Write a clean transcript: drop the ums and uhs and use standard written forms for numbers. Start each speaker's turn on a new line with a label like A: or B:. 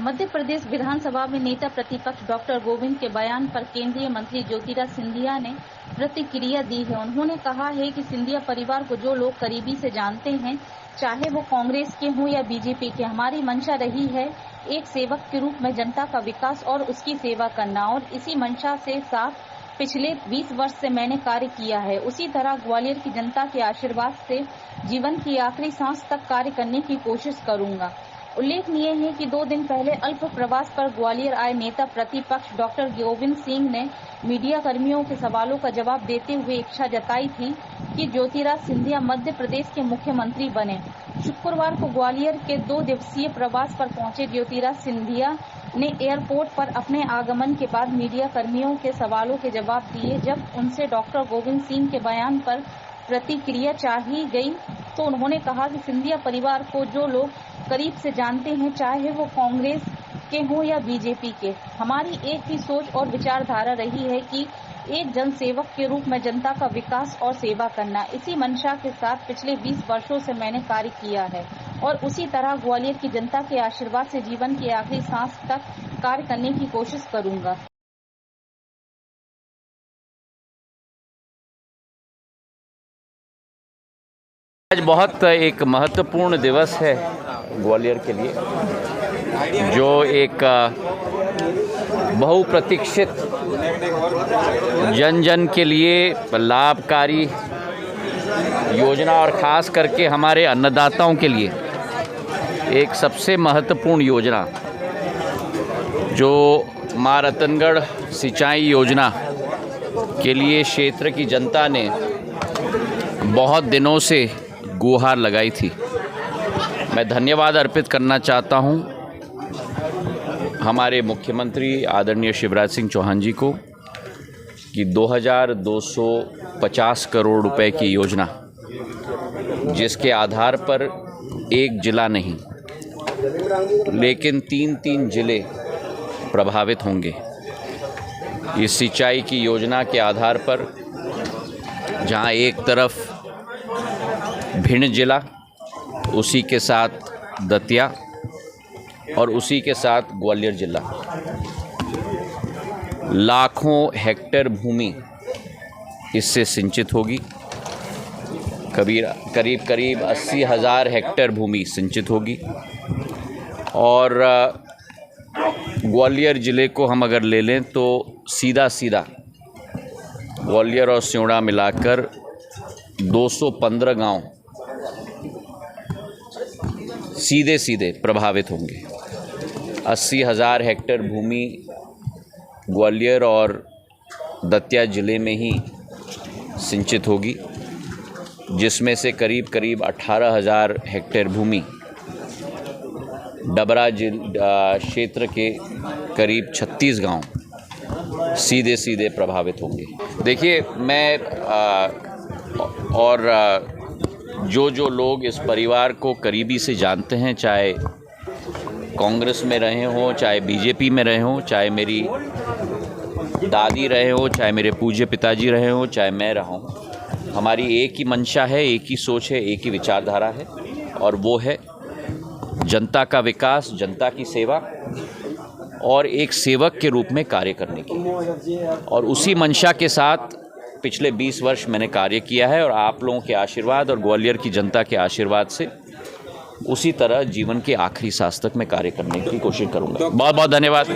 A: मध्य प्रदेश विधानसभा में नेता प्रतिपक्ष डॉक्टर गोविंद के बयान पर केंद्रीय मंत्री ज्योतिरादित्य सिंधिया ने प्रतिक्रिया दी है। उन्होंने कहा है कि सिंधिया परिवार को जो लोग करीबी से जानते हैं, चाहे वो कांग्रेस के हों या बीजेपी के, हमारी मंशा रही है एक सेवक के रूप में जनता का विकास और उसकी सेवा करना, और इसी मंशा से साथ पिछले 20 वर्ष से मैंने कार्य किया है। उसी तरह ग्वालियर की जनता के आशीर्वाद से जीवन की आखिरी सांस तक कार्य करने की कोशिश करूंगा। उल्लेखनीय है कि 2 दिन पहले अल्प प्रवास पर ग्वालियर आए नेता प्रतिपक्ष डॉक्टर गोविंद सिंह ने मीडिया कर्मियों के सवालों का जवाब देते हुए इच्छा जताई थी कि ज्योतिरादित्य सिंधिया मध्य प्रदेश के मुख्यमंत्री बने। शुक्रवार को ग्वालियर के 2 दिवसीय प्रवास पर पहुंचे ज्योतिरादित्य सिंधिया ने एयरपोर्ट पर अपने आगमन के बाद मीडिया कर्मियों के सवालों के जवाब दिए। जब उनसे डॉक्टर गोविंद सिंह के बयान पर प्रतिक्रिया चाही गई तो उन्होंने कहा कि सिंधिया परिवार को जो लोग करीब से जानते हैं, चाहे वो कांग्रेस के हों या बीजेपी के, हमारी एक ही सोच और विचारधारा रही है कि एक जनसेवक के रूप में जनता का विकास और सेवा करना। इसी मंशा के साथ पिछले 20 वर्षों से मैंने कार्य किया है और उसी तरह ग्वालियर की जनता के आशीर्वाद से जीवन की आखिरी सांस तक कार्य करने की कोशिश करूंगा।
B: आज बहुत एक महत्वपूर्ण दिवस है ग्वालियर के लिए, जो एक बहुप्रतीक्षित जन जन के लिए लाभकारी योजना और ख़ास करके हमारे अन्नदाताओं के लिए एक सबसे महत्वपूर्ण योजना, जो माँ रतनगढ़ सिंचाई योजना के लिए क्षेत्र की जनता ने बहुत दिनों से गुहार लगाई थी। मैं धन्यवाद अर्पित करना चाहता हूं हमारे मुख्यमंत्री आदरणीय शिवराज सिंह चौहान जी को कि 2250 करोड़ रुपए की योजना, जिसके आधार पर एक जिला नहीं लेकिन 3 जिले प्रभावित होंगे। इस सिंचाई की योजना के आधार पर जहां एक तरफ भिंड जिला, उसी के साथ दतिया और उसी के साथ ग्वालियर जिला, लाखों हेक्टेयर भूमि इससे सिंचित होगी। करीब 80,000 हेक्टेयर भूमि सिंचित होगी। और ग्वालियर ज़िले को हम अगर ले लें तो सीधा ग्वालियर और सिवड़ा मिलाकर 215 गांव सीधे प्रभावित होंगे। 80,000 हेक्टेयर भूमि ग्वालियर और दतिया ज़िले में ही सिंचित होगी, जिसमें से करीब 18,000 हेक्टेयर भूमि डबरा क्षेत्र के करीब 36 गांव सीधे प्रभावित होंगे। देखिए, मैं जो लोग इस परिवार को करीबी से जानते हैं, चाहे कांग्रेस में रहे हों, चाहे बीजेपी में रहे हों, चाहे मेरी दादी रहे हों, चाहे मेरे पूज्य पिताजी रहे हों, चाहे मैं रहा हूं, हमारी एक ही मंशा है, एक ही सोच है, एक ही विचारधारा है, और वो है जनता का विकास, जनता की सेवा और एक सेवक के रूप में कार्य करने की। और उसी मंशा के साथ पिछले 20 वर्ष मैंने कार्य किया है, और आप लोगों के आशीर्वाद और ग्वालियर की जनता के आशीर्वाद से उसी तरह जीवन के आखिरी सांस तक मैं कार्य करने की कोशिश करूंगा। बहुत बहुत धन्यवाद।